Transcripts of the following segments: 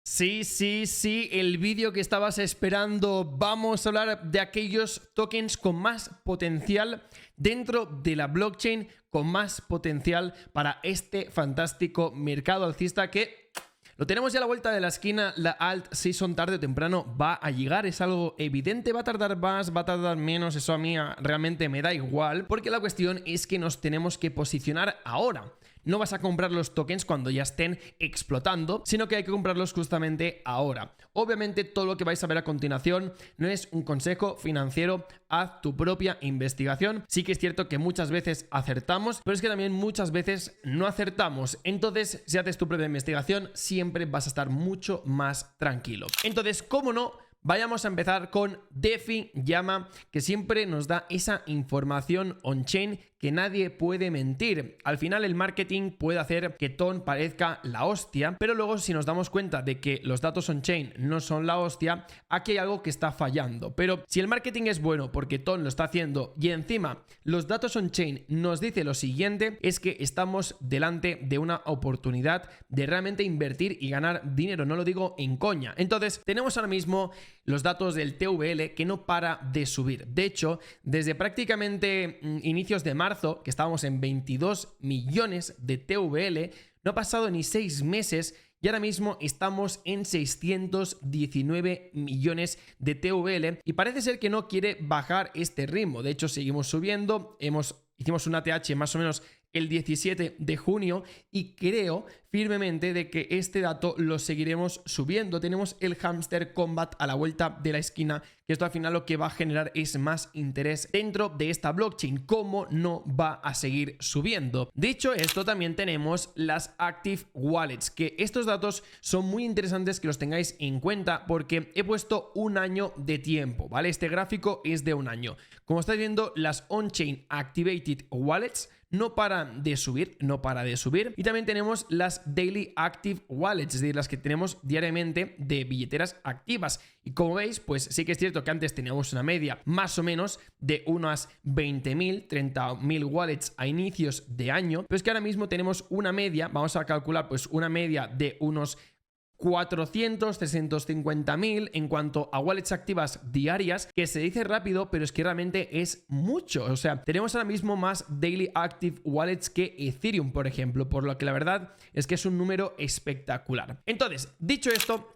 Sí, sí, sí, el vídeo que estabas esperando. Vamos a hablar de aquellos tokens con más potencial dentro de la blockchain, con más potencial para este fantástico mercado alcista que lo tenemos ya a la vuelta de la esquina. La alt season tarde o temprano va a llegar, es algo evidente. Va a tardar más, va a tardar menos, eso a mí realmente me da igual, porque la cuestión es que nos tenemos que posicionar ahora. No vas a comprar los tokens cuando ya estén explotando, sino que hay que comprarlos justamente ahora. Obviamente todo lo que vais a ver a continuación no es un consejo financiero, haz tu propia investigación. Sí que es cierto que muchas veces acertamos, pero es que también muchas veces no acertamos. Entonces, si haces tu propia investigación, siempre vas a estar mucho más tranquilo. Entonces, ¿cómo no? Vayamos a empezar con DeFi Llama, que siempre nos da esa información on-chain que nadie puede mentir. Al final el marketing puede hacer que TON parezca la hostia, pero luego si nos damos cuenta de que los datos on-chain no son la hostia, aquí hay algo que está fallando. Pero si el marketing es bueno porque TON lo está haciendo y encima los datos on-chain nos dice lo siguiente, es que estamos delante de una oportunidad de realmente invertir y ganar dinero, no lo digo en coña. Entonces tenemos ahora mismo los datos del TVL que no para de subir. De hecho, desde prácticamente inicios de marzo, que estábamos en 22 millones de TVL, no ha pasado ni 6 meses y ahora mismo estamos en 619 millones de TVL y parece ser que no quiere bajar este ritmo. De hecho, seguimos subiendo, hicimos un ATH más o menos el 17 de junio y creo firmemente de que este dato lo seguiremos subiendo. Tenemos el Hamster Combat a la vuelta de la esquina, que esto al final lo que va a generar es más interés dentro de esta blockchain. ¿Cómo no va a seguir subiendo? Dicho esto, también tenemos las Active Wallets, que estos datos son muy interesantes que los tengáis en cuenta porque he puesto un año de tiempo, ¿vale? Este gráfico es de un año. Como estáis viendo, las on-chain activated wallets no paran de subir, no para de subir. Y también tenemos las Daily Active Wallets, es decir, las que tenemos diariamente de billeteras activas. Y como veis, pues sí que es cierto que antes teníamos una media más o menos de unas 20.000, 30.000 wallets a inicios de año, pero es que ahora mismo tenemos una media, vamos a calcular pues una media de unos 400, 350.000 en cuanto a wallets activas diarias, que se dice rápido, pero es que realmente es mucho. O sea, tenemos ahora mismo más Daily Active Wallets que Ethereum, por ejemplo, por lo que la verdad es que es un número espectacular. Entonces, dicho esto,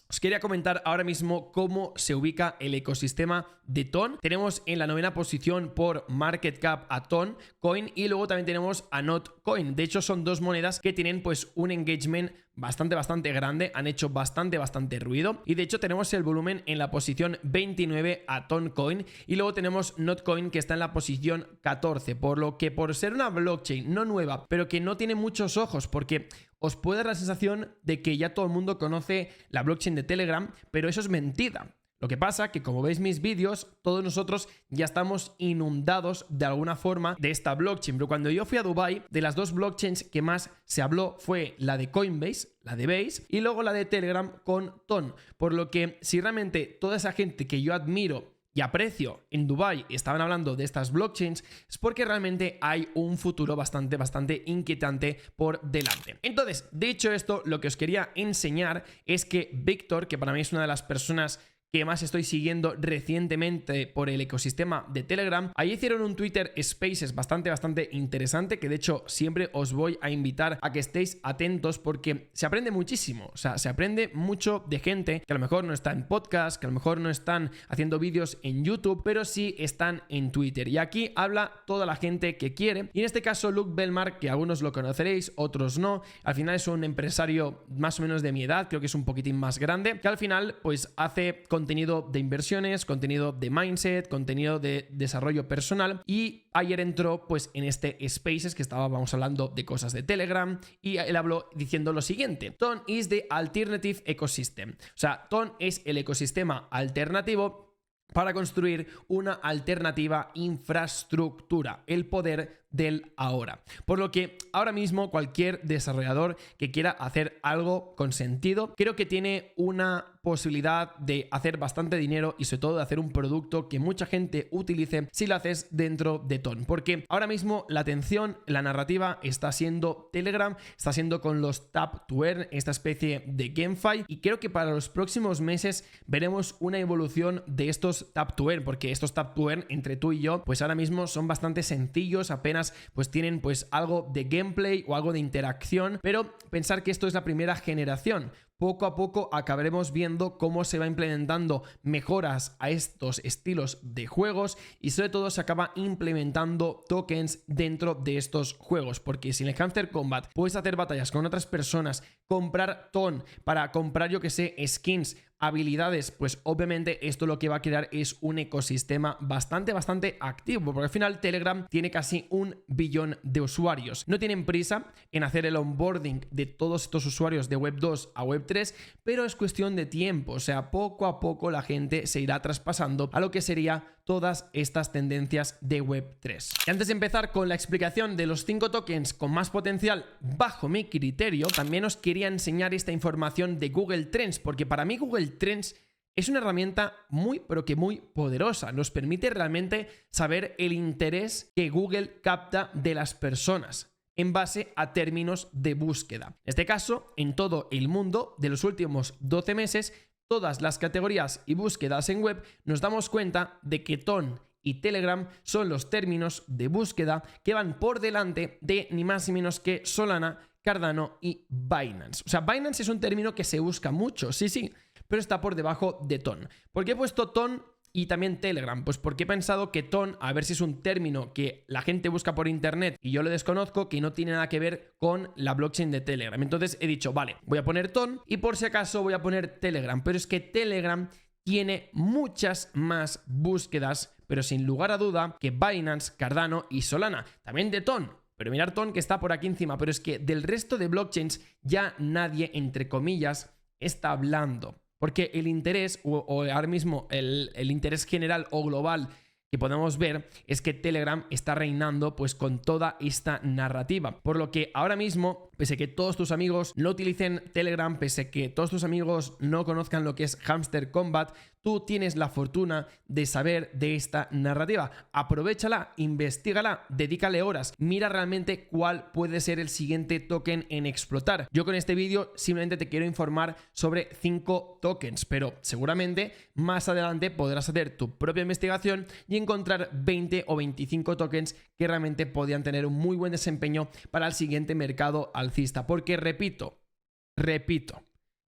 os quería comentar ahora mismo cómo se ubica el ecosistema de TON. Tenemos en la 9ª posición por market cap a TON Coin y luego también tenemos a Notcoin. De hecho, son dos monedas que tienen pues un engagement bastante grande, han hecho bastante ruido y de hecho tenemos el volumen en la posición 29 a Toncoin y luego tenemos Notcoin que está en la posición 14, por lo que por ser una blockchain no nueva, pero que no tiene muchos ojos, porque os puede dar la sensación de que ya todo el mundo conoce la blockchain de Telegram, pero eso es mentira. Lo que pasa que, como veis mis vídeos, todos nosotros ya estamos inundados de alguna forma de esta blockchain. Pero cuando yo fui a Dubai, de las dos blockchains que más se habló fue la de Coinbase, la de Base, y luego la de Telegram con TON. Por lo que si realmente toda esa gente que yo admiro y aprecio en Dubai estaban hablando de estas blockchains, es porque realmente hay un futuro bastante inquietante por delante. Entonces, dicho esto, lo que os quería enseñar es que Víctor, que para mí es una de las personas que más estoy siguiendo recientemente por el ecosistema de Telegram, ahí hicieron un Twitter Spaces bastante interesante, que de hecho siempre os voy a invitar a que estéis atentos porque se aprende muchísimo. O sea, se aprende mucho de gente que a lo mejor no está en podcast, que a lo mejor no están haciendo vídeos en YouTube, pero sí están en Twitter. Y aquí habla toda la gente que quiere. Y en este caso Luke Belmar, que algunos lo conoceréis, otros no. Al final es un empresario más o menos de mi edad, creo que es un poquitín más grande, que al final pues hace contenido de inversiones, contenido de mindset, contenido de desarrollo personal, y ayer entró pues en este Spaces que estábamos hablando de cosas de Telegram y él habló diciendo lo siguiente: TON is the alternative ecosystem. O sea, TON es el ecosistema alternativo para construir una alternativa infraestructura, el poder del ahora. Por lo que ahora mismo cualquier desarrollador que quiera hacer algo con sentido, creo que tiene una posibilidad de hacer bastante dinero y sobre todo de hacer un producto que mucha gente utilice si lo haces dentro de Ton. Porque ahora mismo la atención, la narrativa está siendo Telegram, está siendo con los Tap to Earn, esta especie de GameFi, y creo que para los próximos meses veremos una evolución de estos Tap to Earn, porque estos Tap to Earn entre tú y yo pues ahora mismo son bastante sencillos, apenas pues tienen pues algo de gameplay o algo de interacción, pero pensar que esto es la primera generación. Poco a poco acabaremos viendo cómo se va implementando mejoras a estos estilos de juegos y sobre todo se acaba implementando tokens dentro de estos juegos, porque si en el Hamster Combat puedes hacer batallas con otras personas, comprar Ton para comprar yo que sé skins, habilidades, pues obviamente esto lo que va a crear es un ecosistema bastante activo, porque al final Telegram tiene casi 1 billón de usuarios. No tienen prisa en hacer el onboarding de todos estos usuarios de Web 2 a Web 3, pero es cuestión de tiempo, o sea, poco a poco la gente se irá traspasando a lo que sería todas estas tendencias de Web 3. Y antes de empezar con la explicación de los 5 tokens con más potencial bajo mi criterio, también os quería enseñar esta información de Google Trends, porque para mí Google Trends es una herramienta muy, pero que muy poderosa. Nos permite realmente saber el interés que Google capta de las personas en base a términos de búsqueda. En este caso, en todo el mundo, de los últimos 12 meses, todas las categorías y búsquedas en web, nos damos cuenta de que Ton y Telegram son los términos de búsqueda que van por delante de ni más ni menos que Solana, Cardano y Binance. O sea, Binance es un término que se busca mucho, sí, pero está por debajo de Ton. ¿Por qué he puesto Ton y también Telegram? Pues porque he pensado que Ton, a ver si es un término que la gente busca por internet y yo lo desconozco, que no tiene nada que ver con la blockchain de Telegram. Entonces he dicho, vale, voy a poner Ton y por si acaso voy a poner Telegram, pero es que Telegram tiene muchas más búsquedas, pero sin lugar a duda, que Binance, Cardano y Solana. También de Ton. Pero mirar Ton que está por aquí encima, pero es que del resto de blockchains ya nadie, entre comillas, está hablando. Porque el interés, o ahora mismo el interés general o global que podemos ver es que Telegram está reinando pues con toda esta narrativa. Por lo que ahora mismo, pese a que todos tus amigos no utilicen Telegram, pese a que todos tus amigos no conozcan lo que es Hamster Combat, tú tienes la fortuna de saber de esta narrativa. Aprovéchala, investígala, dedícale horas, mira realmente cuál puede ser el siguiente token en explotar. Yo con este vídeo simplemente te quiero informar sobre 5 tokens, pero seguramente más adelante podrás hacer tu propia investigación y encontrar 20 o 25 tokens que realmente podrían tener un muy buen desempeño para el siguiente mercado alcista. Porque repito,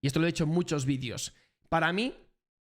y esto lo he dicho en muchos vídeos, para mí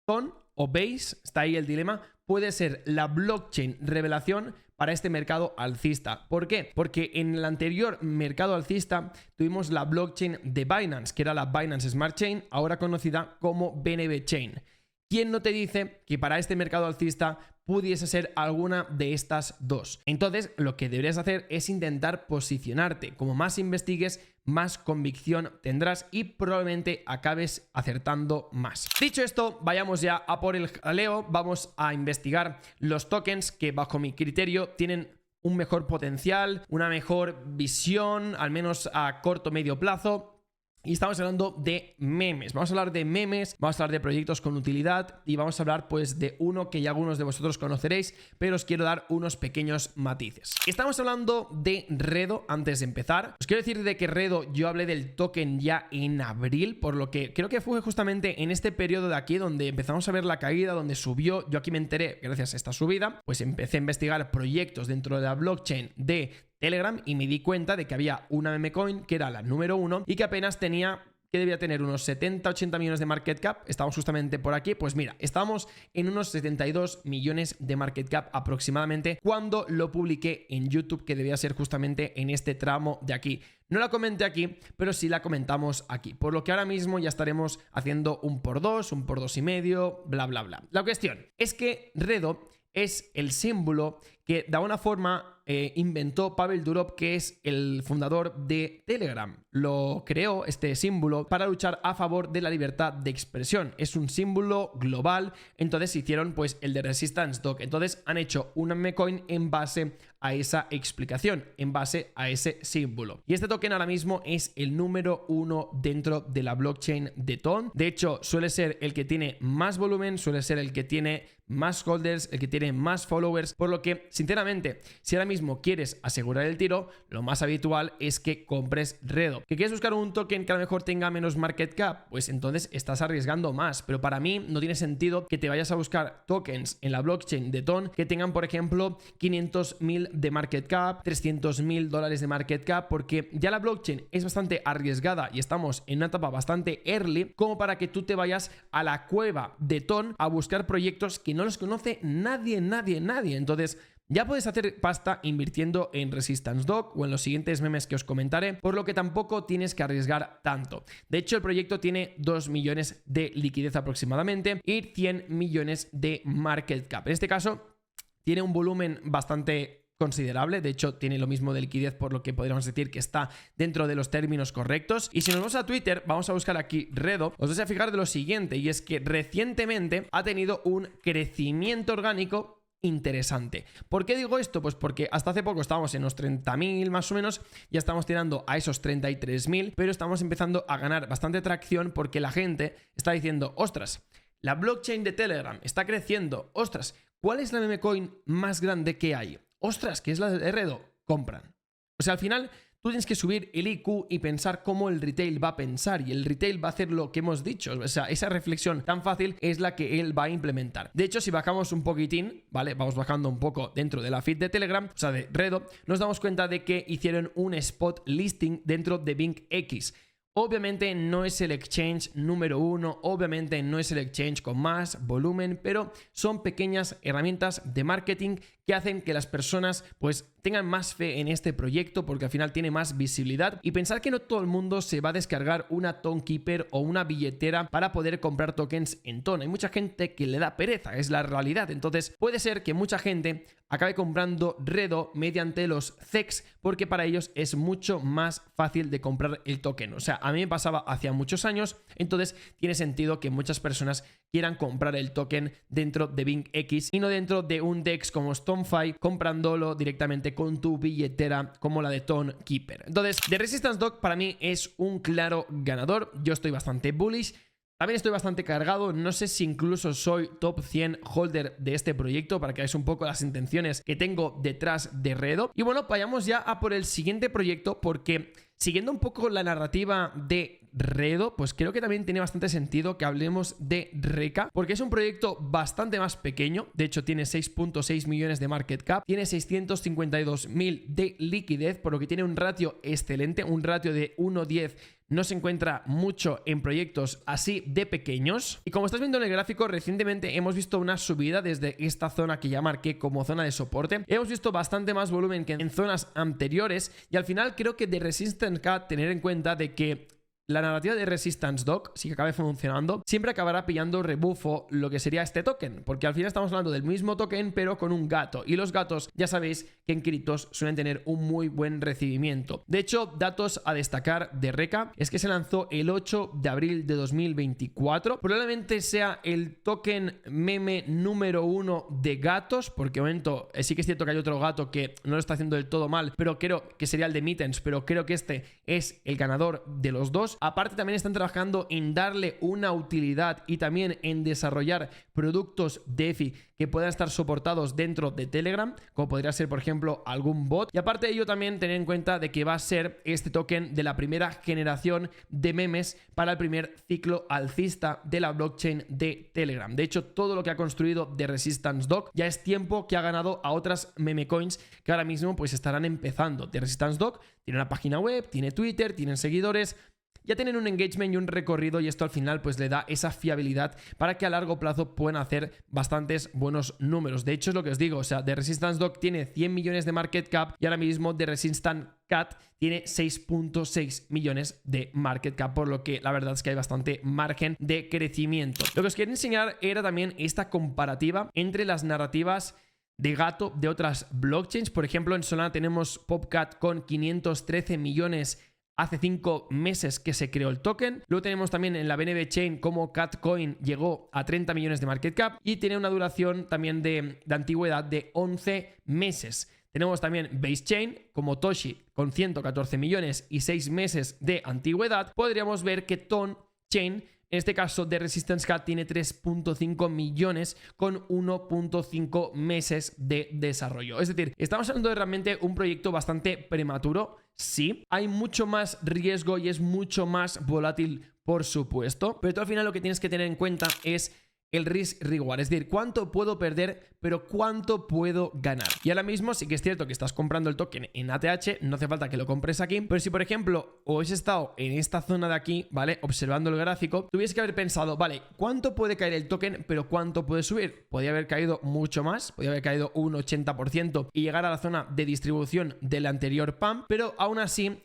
Ton o Base, está ahí el dilema, puede ser la blockchain revelación para este mercado alcista. ¿Por qué? Porque en el anterior mercado alcista tuvimos la blockchain de Binance, que era la Binance Smart Chain, ahora conocida como BNB Chain. ¿Quién no te dice que para este mercado alcista pudiese ser alguna de estas dos? Entonces, lo que deberías hacer es intentar posicionarte. Como más investigues, más convicción tendrás y probablemente acabes acertando más. Dicho esto, vayamos ya a por el jaleo. Vamos a investigar los tokens que bajo mi criterio tienen un mejor potencial, una mejor visión, al menos a corto o medio plazo. Y estamos hablando de memes. Vamos a hablar de memes, vamos a hablar de proyectos con utilidad y vamos a hablar pues de uno que ya algunos de vosotros conoceréis, pero os quiero dar unos pequeños matices. Estamos hablando de Redo antes de empezar. Os quiero decir de que Redo yo hablé del token ya en abril, por lo que creo que fue justamente en este periodo de aquí donde empezamos a ver la caída, donde subió. Yo aquí me enteré gracias a esta subida, pues empecé a investigar proyectos dentro de la blockchain de Telegram y me di cuenta de que había una meme coin que era la número 1 y que apenas que debía tener unos 70-80 millones de market cap. Estamos justamente por aquí. Pues mira, estamos en unos 72 millones de market cap aproximadamente cuando lo publiqué en YouTube, que debía ser justamente en este tramo de aquí. No la comenté aquí, pero sí la comentamos aquí. Por lo que ahora mismo ya estaremos haciendo un por 2, un por 2,5, bla, bla, bla. La cuestión es que Redo es el símbolo que de alguna forma inventó Pavel Durov, que es el fundador de Telegram. Lo creó este símbolo para luchar a favor de la libertad de expresión. Es un símbolo global, entonces hicieron pues el de Resistance Doc. Entonces han hecho una meme coin en base a esa explicación, en base a ese símbolo. Y este token ahora mismo es el número 1 dentro de la blockchain de TON. De hecho, suele ser el que tiene más volumen, suele ser el que tiene más holders, el que tiene más followers, por lo que, sinceramente, si ahora mismo quieres asegurar el tiro, lo más habitual es que compres Redo. ¿Que quieres buscar un token que a lo mejor tenga menos market cap? Pues entonces estás arriesgando más, pero para mí no tiene sentido que te vayas a buscar tokens en la blockchain de TON que tengan, por ejemplo, 500.000 de market cap, 300.000 dólares de market cap, porque ya la blockchain es bastante arriesgada y estamos en una etapa bastante early como para que tú te vayas a la cueva de TON a buscar proyectos que no los conoce nadie. Entonces, ya puedes hacer pasta invirtiendo en Resistance Doc o en los siguientes memes que os comentaré, por lo que tampoco tienes que arriesgar tanto. De hecho, el proyecto tiene 2 millones de liquidez aproximadamente y 100 millones de market cap. En este caso, tiene un volumen bastante considerable, de hecho tiene lo mismo de liquidez, por lo que podríamos decir que está dentro de los términos correctos. Y si nos vamos a Twitter, vamos a buscar aquí Redo, os vais a fijar de lo siguiente, y es que recientemente ha tenido un crecimiento orgánico interesante. ¿Por qué digo esto? Pues porque hasta hace poco estábamos en los 30.000 más o menos, ya estamos tirando a esos 33.000, pero estamos empezando a ganar bastante tracción porque la gente está diciendo, ostras, la blockchain de Telegram está creciendo, ostras, ¿cuál es la meme coin más grande que hay? Ostras, que es la de Redo, compran. O sea, al final tú tienes que subir el IQ y pensar cómo el retail va a pensar, y el retail va a hacer lo que hemos dicho. O sea, esa reflexión tan fácil es la que él va a implementar. De hecho, si bajamos un poquitín, ¿vale? Vamos bajando un poco dentro de la feed de Telegram, o sea, de Redo, nos damos cuenta de que hicieron un spot listing dentro de BinkX. Obviamente no es el exchange número 1, obviamente no es el exchange con más volumen, pero son pequeñas herramientas de marketing que hacen que las personas pues tengan más fe en este proyecto, porque al final tiene más visibilidad. Y pensar que no todo el mundo se va a descargar una TON Keeper o una billetera para poder comprar tokens en TON. Hay mucha gente que le da pereza, es la realidad. Entonces puede ser que mucha gente acabe comprando Redo mediante los CEX, porque para ellos es mucho más fácil de comprar el token. O sea, a mí me pasaba hacía muchos años, entonces tiene sentido que muchas personas quieran comprar el token dentro de BinkX y no dentro de un DEX como StoneFi, comprándolo directamente con tu billetera como la de TON Keeper. Entonces, The Resistance Doc para mí es un claro ganador. Yo estoy bastante bullish. También estoy bastante cargado, no sé si incluso soy top 100 holder de este proyecto, para que veáis un poco las intenciones que tengo detrás de Redo. Y bueno, vayamos ya a por el siguiente proyecto, porque siguiendo un poco la narrativa de Redo, pues creo que también tiene bastante sentido que hablemos de Reka, porque es un proyecto bastante más pequeño. De hecho, tiene 6.6 millones de market cap, tiene 652.000 de liquidez, por lo que tiene un ratio excelente, un ratio de 1.10. No se encuentra mucho en proyectos así de pequeños. Y como estás viendo en el gráfico, recientemente hemos visto una subida desde esta zona que ya marqué como zona de soporte. Hemos visto bastante más volumen que en zonas anteriores, y al final creo que de Resistance Cat, tener en cuenta de que la narrativa de Resistance Doc, si que acabe funcionando, siempre acabará pillando rebufo lo que sería este token, porque al final estamos hablando del mismo token pero con un gato, y los gatos ya sabéis que en criptos suelen tener un muy buen recibimiento. De hecho, datos a destacar de Reka es que se lanzó el 8 de abril de 2024, probablemente sea el token meme número 1 de gatos, porque de momento sí que es cierto que hay otro gato que no lo está haciendo del todo mal, pero creo que sería el de Mittens, pero creo que este es el ganador de los dos. Aparte, también están trabajando en darle una utilidad y también en desarrollar productos DeFi que puedan estar soportados dentro de Telegram, como podría ser, por ejemplo, algún bot. Y aparte de ello, también tener en cuenta de que va a ser este token de la primera generación de memes para el primer ciclo alcista de la blockchain de Telegram. De hecho, todo lo que ha construido de Resistance Doc ya es tiempo que ha ganado a otras meme coins que ahora mismo pues estarán empezando. De Resistance Doc tiene una página web, tiene Twitter, tienen seguidores, ya tienen un engagement y un recorrido, y esto al final pues le da esa fiabilidad para que a largo plazo puedan hacer bastantes buenos números. De hecho, es lo que os digo, o sea, The Resistance Doc tiene 100 millones de market cap y ahora mismo The Resistance Cat tiene 6.6 millones de market cap, por lo que la verdad es que hay bastante margen de crecimiento. Lo que os quería enseñar era también esta comparativa entre las narrativas de gato de otras blockchains. Por ejemplo, en Solana tenemos PopCat con 513 millones hace 5 meses que se creó el token. Luego tenemos también en la BNB Chain como Catcoin llegó a 30 millones de market cap y tiene una duración también de antigüedad de 11 meses. Tenemos también Base Chain como Toshi con 114 millones y 6 meses de antigüedad. Podríamos ver que Ton Chain, en este caso de Resistance Cat, tiene 3.5 millones con 1.5 meses de desarrollo. Es decir, estamos hablando de realmente un proyecto bastante prematuro. Sí, hay mucho más riesgo y es mucho más volátil, por supuesto, pero tú al final lo que tienes que tener en cuenta es el risk reward, es decir, cuánto puedo perder, pero cuánto puedo ganar. Y ahora mismo sí que es cierto que estás comprando el token en ATH, no hace falta que lo compres aquí, pero si por ejemplo hubiese estado en esta zona de aquí, ¿vale? Observando el gráfico, tuviese que haber pensado, vale, ¿cuánto puede caer el token, pero cuánto puede subir? Podría haber caído mucho más, podría haber caído un 80% y llegar a la zona de distribución del anterior pump, pero aún así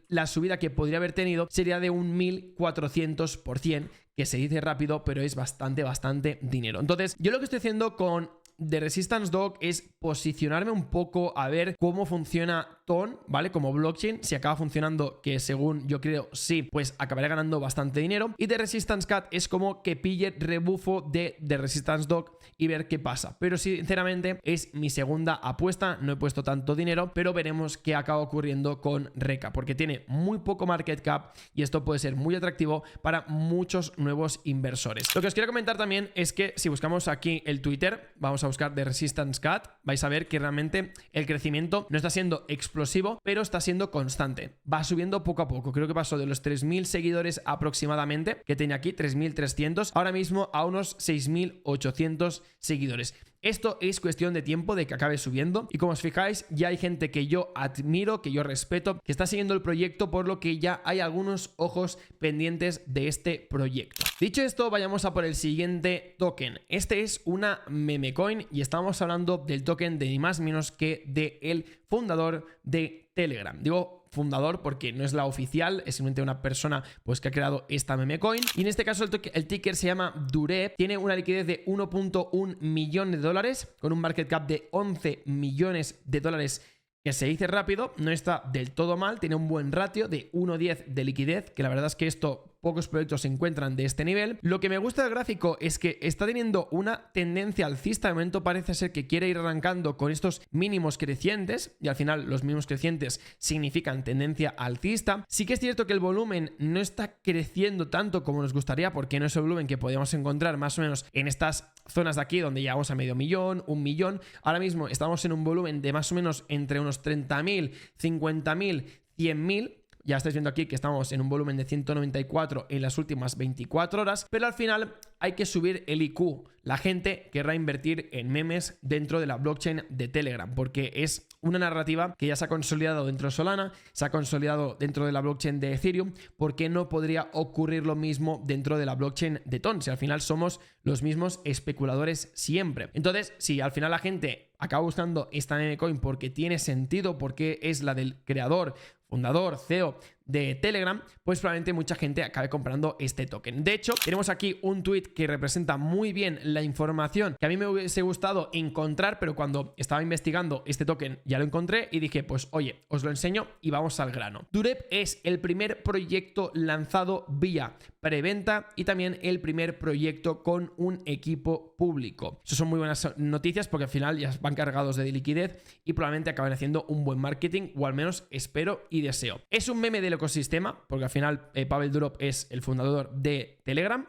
la subida que podría haber tenido sería de un 1400%, que se dice rápido, pero es bastante dinero. Entonces, yo lo que estoy haciendo con The Resistance Dog es posicionarme un poco a ver cómo funciona Ton, ¿vale? Como blockchain, si acaba funcionando, que según yo creo sí, pues acabaré ganando bastante dinero. Y The Resistance Cat es como que pille rebufo de The Resistance Dog y ver qué pasa. Pero sinceramente es mi segunda apuesta, no he puesto tanto dinero, pero veremos qué acaba ocurriendo con Reka, porque tiene muy poco market cap y esto puede ser muy atractivo para muchos nuevos inversores. Lo que os quiero comentar también es que si buscamos aquí el Twitter, vamos a buscar The Resistance Cat, vais a ver que realmente el crecimiento no está siendo explosivo, pero está siendo constante. Va subiendo poco a poco. Creo que pasó de los 3.000 seguidores aproximadamente, que tenía aquí, 3.300, ahora mismo a unos 6.800 seguidores. Esto es cuestión de tiempo de que acabe subiendo y como os fijáis ya hay gente que yo admiro, que yo respeto, que está siguiendo el proyecto, por lo que ya hay algunos ojos pendientes de este proyecto. Dicho esto, vayamos a por el siguiente token. Este es una meme coin y estamos hablando del token de ni más ni menos que del fundador de Telegram. Digo fundador porque no es la oficial, es simplemente una persona pues que ha creado esta meme coin y en este caso el ticker se llama Durep, tiene una liquidez de 1.1 millón de dólares con un market cap de 11 millones de dólares, que se dice rápido, no está del todo mal, tiene un buen ratio de 1.10 de liquidez, que la verdad es que pocos proyectos se encuentran de este nivel. Lo que me gusta del gráfico es que está teniendo una tendencia alcista. De momento parece ser que quiere ir arrancando con estos mínimos crecientes y al final los mínimos crecientes significan tendencia alcista. Sí que es cierto que el volumen no está creciendo tanto como nos gustaría, porque no es el volumen que podríamos encontrar más o menos en estas zonas de aquí donde llegamos a medio millón, 1 millón. Ahora mismo estamos en un volumen de más o menos entre unos 30.000, 50.000, 100.000. Ya estáis viendo aquí que estamos en un volumen de 194 en las últimas 24 horas, pero al final hay que subir el IQ. La gente querrá invertir en memes dentro de la blockchain de Telegram, porque es una narrativa que ya se ha consolidado dentro de Solana, se ha consolidado dentro de la blockchain de Ethereum. ¿Por qué no podría ocurrir lo mismo dentro de la blockchain de Ton? Si al final somos los mismos especuladores siempre. Entonces, si al final la gente acaba buscando esta meme coin porque tiene sentido, porque es la del creador, fundador, CEO de Telegram, pues probablemente mucha gente acabe comprando este token. De hecho, tenemos aquí un tweet que representa muy bien la información que a mí me hubiese gustado encontrar, pero cuando estaba investigando este token ya lo encontré y dije, pues oye, os lo enseño y vamos al grano. Durep es el primer proyecto lanzado vía preventa y también el primer proyecto con un equipo público. Eso son muy buenas noticias porque al final ya van cargados de liquidez y probablemente acaben haciendo un buen marketing, o al menos espero y deseo. Es un meme del ecosistema porque al final Pavel Durov es el fundador de Telegram.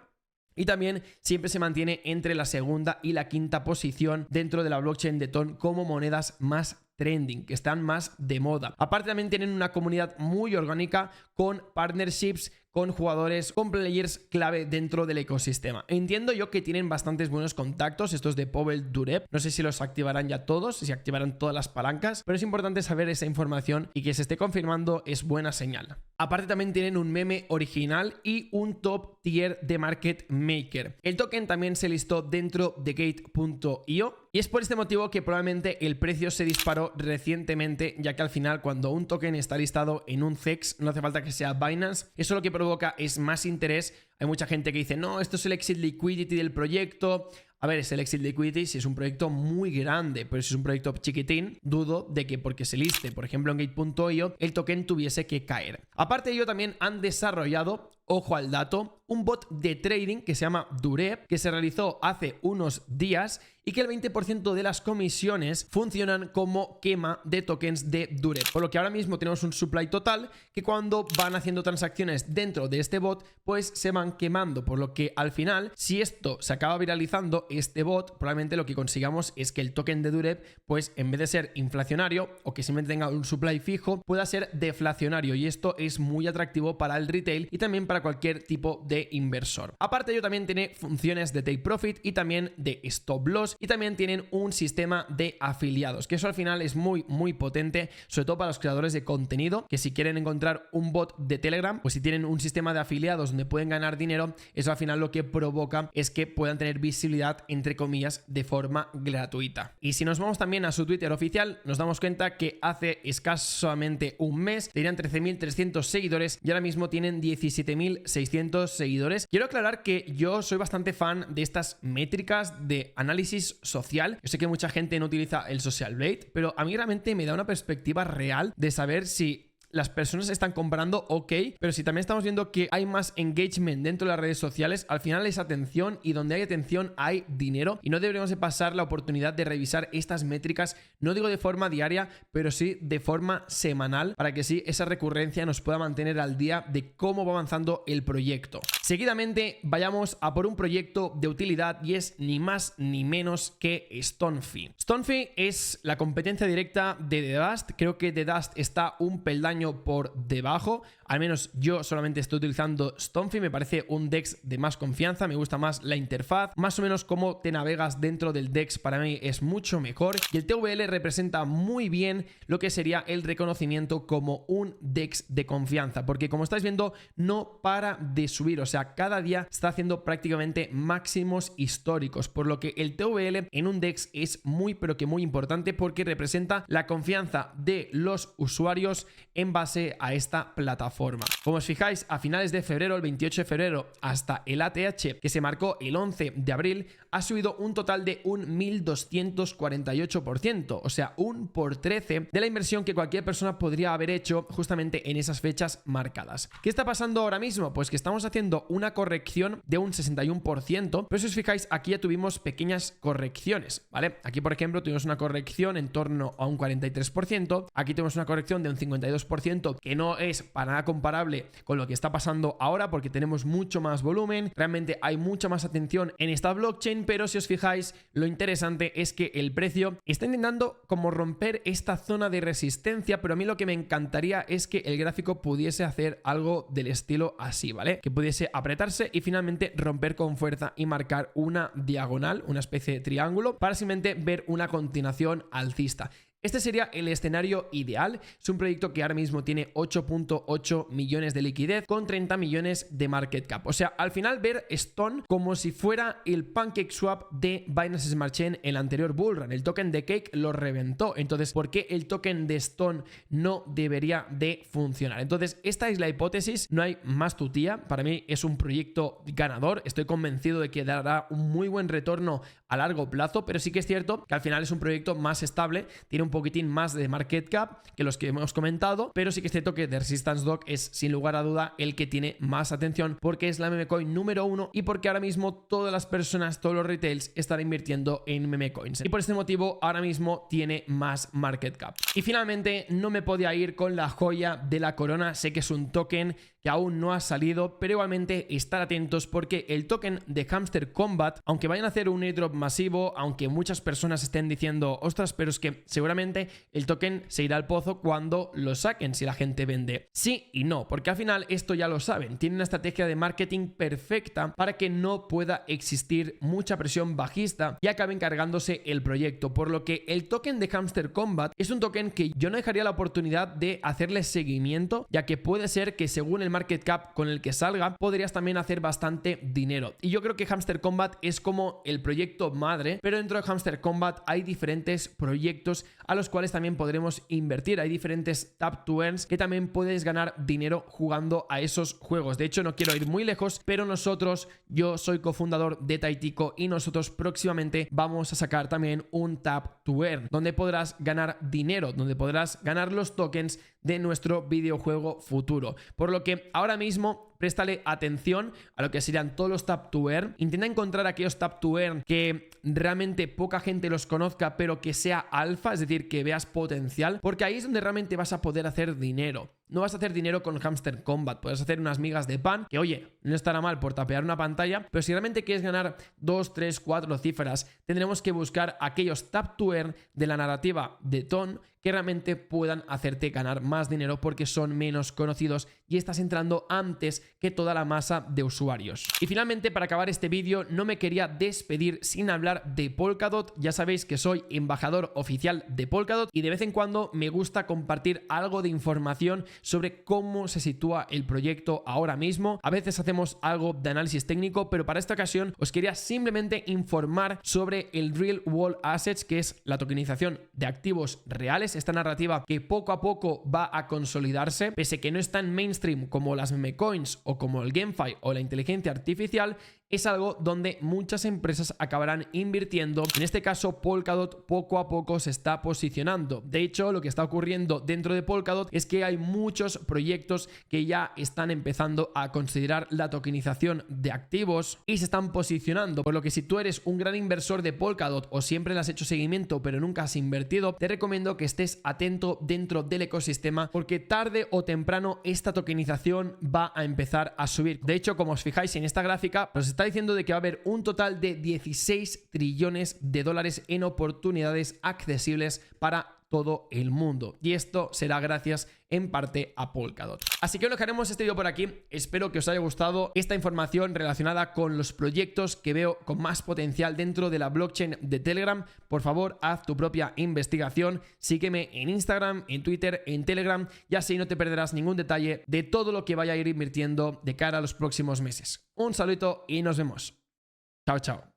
Y también siempre se mantiene entre la segunda y la quinta posición dentro de la blockchain de Ton como monedas más trending, que están más de moda. Aparte también tienen una comunidad muy orgánica con partnerships, con jugadores, con players clave dentro del ecosistema. Entiendo yo que tienen bastantes buenos contactos estos de Pavel Durov. No sé si los activarán ya todos, si activarán todas las palancas, pero es importante saber esa información y que se esté confirmando es buena señal. Aparte también tienen un meme original y un top tier de market maker. El token también se listó dentro de Gate.io y es por este motivo que probablemente el precio se disparó recientemente, ya que al final cuando un token está listado en un CEX no hace falta que sea Binance. Eso lo que provoca es más interés Hay mucha gente que dice, no, esto es el exit liquidity del proyecto. A ver, es el exit liquidity si es un proyecto muy grande, pero si es un proyecto chiquitín, dudo de que porque se liste, por ejemplo, en Gate.io, el token tuviese que caer. Aparte de ello, también han desarrollado, ojo al dato, un bot de trading que se llama Durep, que se realizó hace unos días y que el 20% de las comisiones funcionan como quema de tokens de Durep. Por lo que ahora mismo tenemos un supply total que cuando van haciendo transacciones dentro de este bot, pues se van quemando. Por lo que al final, si esto se acaba viralizando, este bot, probablemente lo que consigamos es que el token de Durep, pues en vez de ser inflacionario o que simplemente tenga un supply fijo, pueda ser deflacionario. Y esto es muy atractivo para el retail y también para cualquier tipo de inversor. Aparte, ello también tiene funciones de take profit y también de stop loss, y también tienen un sistema de afiliados, que eso al final es muy potente, sobre todo para los creadores de contenido, que si quieren encontrar un bot de Telegram, pues si tienen un sistema de afiliados donde pueden ganar dinero, eso al final lo que provoca es que puedan tener visibilidad, entre comillas, de forma gratuita. Y si nos vamos también a su Twitter oficial, nos damos cuenta que hace escasamente un mes tenían 13.300 seguidores y ahora mismo tienen 17.600 seguidores. Quiero aclarar que yo soy bastante fan de estas métricas de análisis social. Yo sé que mucha gente no utiliza el Social Blade, pero a mí realmente me da una perspectiva real de saber si las personas están comprando, ok, pero si también estamos viendo que hay más engagement dentro de las redes sociales, al final es atención, y donde hay atención hay dinero, y no deberíamos de pasar la oportunidad de revisar estas métricas, no digo de forma diaria, pero sí de forma semanal, para que sí esa recurrencia nos pueda mantener al día de cómo va avanzando el proyecto. Seguidamente vayamos a por un proyecto de utilidad y es ni más ni menos que StoneFi. StoneFi es la competencia directa de The Dust. Creo que The Dust está un peldaño por debajo, al menos yo solamente estoy utilizando StoneFi, me parece un DEX de más confianza, me gusta más la interfaz, más o menos cómo te navegas dentro del DEX para mí es mucho mejor, y el TVL representa muy bien lo que sería el reconocimiento como un DEX de confianza, porque como estáis viendo no para de subir, o sea, cada día está haciendo prácticamente máximos históricos, por lo que el TVL en un DEX es muy pero que muy importante, porque representa la confianza de los usuarios en base a esta plataforma. Como os fijáis, a finales de febrero, el 28 de febrero, hasta el ATH, que se marcó el 11 de abril, ha subido un total de un 1248%, o sea, un por 13 de la inversión que cualquier persona podría haber hecho justamente en esas fechas marcadas. ¿Qué está pasando ahora mismo? Pues que estamos haciendo una corrección de un 61%, pero si os fijáis, aquí ya tuvimos pequeñas correcciones, ¿vale? Aquí, por ejemplo, tuvimos una corrección en torno a un 43%, aquí tenemos una corrección de un 52%, que no es para nada comparable con lo que está pasando ahora, porque tenemos mucho más volumen, realmente hay mucha más atención en esta blockchain, pero si os fijáis, lo interesante es que el precio está intentando como romper esta zona de resistencia, pero a mí lo que me encantaría es que el gráfico pudiese hacer algo del estilo así, ¿vale? Que pudiese apretarse y finalmente romper con fuerza y marcar una diagonal, una especie de triángulo, para simplemente ver una continuación alcista. Este sería el escenario ideal. Es un proyecto que ahora mismo tiene 8.8 millones de liquidez con 30 millones de market cap. O sea, al final ver Stone como si fuera el PancakeSwap de Binance Smart Chain en el anterior bullrun. El token de Cake lo reventó. Entonces, ¿por qué el token de Stone no debería de funcionar? Entonces, esta es la hipótesis. No hay más tutía. Para mí es un proyecto ganador. Estoy convencido de que dará un muy buen retorno a largo plazo, pero sí que es cierto que al final es un proyecto más estable, tiene un poquitín más de market cap que los que hemos comentado, pero sí que es cierto que The Resistance Dog es sin lugar a duda el que tiene más atención, porque es la meme coin número 1 y porque ahora mismo todas las personas, todos los retails están invirtiendo en meme coins, y por este motivo ahora mismo tiene más market cap. Y finalmente no me podía ir con la joya de la corona. Sé que es un token que aún no ha salido, pero igualmente estar atentos, porque el token de Hamster Combat, aunque vayan a hacer un airdrop masivo, aunque muchas personas estén diciendo, ostras, pero es que seguramente el token se irá al pozo cuando lo saquen, si la gente vende. Sí y no, porque al final esto ya lo saben, tienen una estrategia de marketing perfecta para que no pueda existir mucha presión bajista y acaben cargándose el proyecto, por lo que el token de Hamster Combat es un token que yo no dejaría la oportunidad de hacerle seguimiento, ya que puede ser que según el market cap con el que salga, podrías también hacer bastante dinero. Y yo creo que Hamster Combat es como el proyecto madre, pero dentro de Hamster Combat hay diferentes proyectos a los cuales también podremos invertir. Hay diferentes tap to earns que también puedes ganar dinero jugando a esos juegos. De hecho, no quiero ir muy lejos, pero yo soy cofundador de Taitico y nosotros próximamente vamos a sacar también un tap to earn, donde podrás ganar dinero, donde podrás ganar los tokens de nuestro videojuego futuro. Por lo que ahora mismo préstale atención a lo que serían todos los tap to earn. Intenta encontrar aquellos tap to earn que realmente poca gente los conozca, pero que sea alfa, es decir, que veas potencial, porque ahí es donde realmente vas a poder hacer dinero. No vas a hacer dinero con Hamster Combat, puedes hacer unas migas de pan, que oye, no estará mal por tapear una pantalla, pero si realmente quieres ganar 2, 3, 4 cifras, tendremos que buscar aquellos tap to earn de la narrativa de Ton que realmente puedan hacerte ganar más dinero porque son menos conocidos y estás entrando antes que toda la masa de usuarios. Y finalmente, para acabar este vídeo, no me quería despedir sin hablar de Polkadot. Ya sabéis que soy embajador oficial de Polkadot y de vez en cuando me gusta compartir algo de información sobre cómo se sitúa el proyecto ahora mismo. A veces hacemos algo de análisis técnico, pero para esta ocasión os quería simplemente informar sobre el Real World Assets, que es la tokenización de activos reales, esta narrativa que poco a poco va a consolidarse, pese que no es tan mainstream como las meme coins o como el GameFi o la inteligencia artificial. Es algo donde muchas empresas acabarán invirtiendo. En este caso, Polkadot poco a poco se está posicionando. De hecho, lo que está ocurriendo dentro de Polkadot es que hay muchos proyectos que ya están empezando a considerar la tokenización de activos y se están posicionando. Por lo que si tú eres un gran inversor de Polkadot o siempre le has hecho seguimiento pero nunca has invertido, te recomiendo que estés atento dentro del ecosistema porque tarde o temprano esta tokenización va a empezar a subir. De hecho, como os fijáis en esta gráfica, os está diciendo de que va a haber un total de 16 trillones de dólares en oportunidades accesibles para todo el mundo. Y esto será gracias en parte a Polkadot. Así que dejaremos este vídeo por aquí. Espero que os haya gustado esta información relacionada con los proyectos que veo con más potencial dentro de la blockchain de Telegram. Por favor, haz tu propia investigación. Sígueme en Instagram, en Twitter, en Telegram y así no te perderás ningún detalle de todo lo que vaya a ir invirtiendo de cara a los próximos meses. Un saludo y nos vemos. Chao, chao.